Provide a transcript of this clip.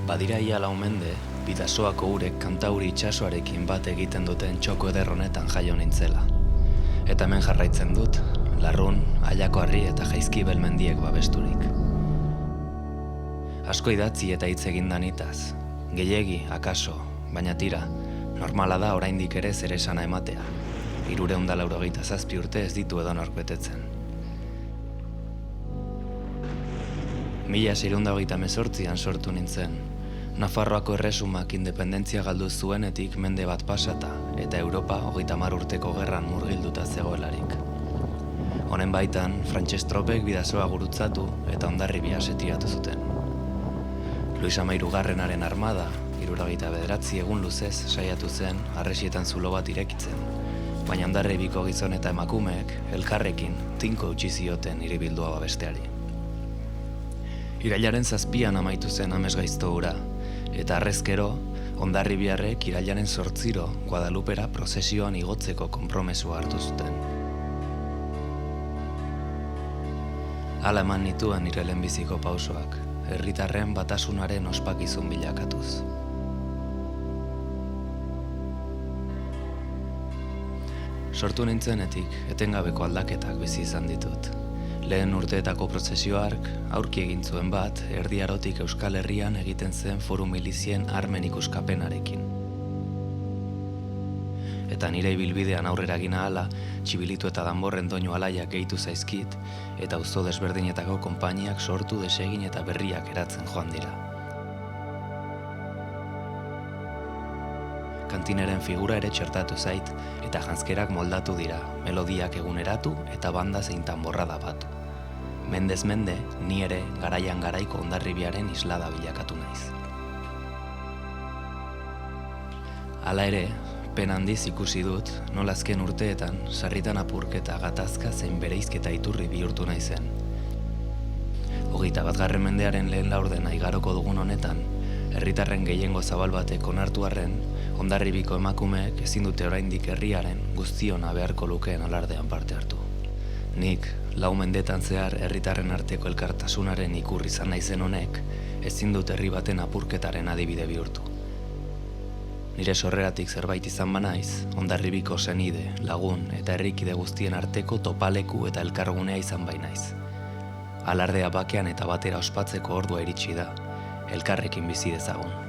Badira ia 4 mende, Bidasoako urek Kantauri itsasoarekin bat egiten duten txoko eder honetan jaio nintzela. Eta hemen jarraitzen dut, Larrun, Aiako Harri eta Jaizkibel mendiek babesturik. Asko idatzi eta hitz egin da nitaz. Gehiegi, akaso, baina tira, normala da oraindik ere zer esana ematea. 387 urte ez ditu edonork betetzen. 1628an sortu nintzen. Nafarroako erresumak independentzia galdu zuenetik mende bat pasata eta Europa 30 urteko gerran murgilduta zegoelarik. Honen baitan, frantses tropek Bidasoa gurutzatu eta Hondarribia setiatu zuten. Luis XIIIaren armada, 79 egun luzez saiatu zen harresietan zulo bat irekitzen, baina Hondarribiko gizon eta emakumeek elkarrekin tinko utzi zioten hiribildua babesteari. Irailaren 7an amaitu zen amesgaizto hura, eta harrezkero, Hondarribiarrek irailaren 8 Guadalupera prozesioan igotzeko konpromesua hartu zuten. Hala eman nituen nire lehenbiziko pausoak, herritarren batasunaren ospakizun bilakatuz. Sortu nintzenetik, etengabeko aldaketak bizi izan ditut. Lehen urteetako prozesio hark, aurki egin zuen bat, Erdi Arotik Euskal Herrian egiten zen foru milizien armen ikuskapenarekin. Eta nire ibilbidean aurrera egin ahala, txibilitu eta danborren doinu alaiak gehitu zaizkit, eta auzo desberdinetako konpainiak sortu, desegin eta berriak eratzen joan dira. Kantineren figura ere txertatu zait, eta janzkerak moldatu dira, melodiak eguneratu eta banda zein tanborrada batu. Mendez mende, ni ere garaian garaiko Hondarribiaren islada bilakatu naiz. Hala ere, pena handiz ikusi dut, nola azken urteetan, sarritan apurketa, gatazka zein bereizketa iturri bihurtu naizen. 21. mendearen lehen laurdena igaroko dugun honetan, herritarren gehiengo zabal batek onartu arren, Hondarribiko emakumeek ezin dute oraindik herriaren guztiona beharko lukeen alardean parte hartu. Nik, 4 mendetan zehar herritarren arteko elkartasunaren ikurri izan naizen honek, ezin dut herri baten apurketaren adibide bihurtu. Nire sorreratik zerbait izan banaiz, Hondarribiko senide, lagun eta herrikide guztien arteko topaleku eta elkargunea izan bainaiz. Alardea bakean eta batera ospatzeko ordua iritsi da, elkarrekin bizi dezagun.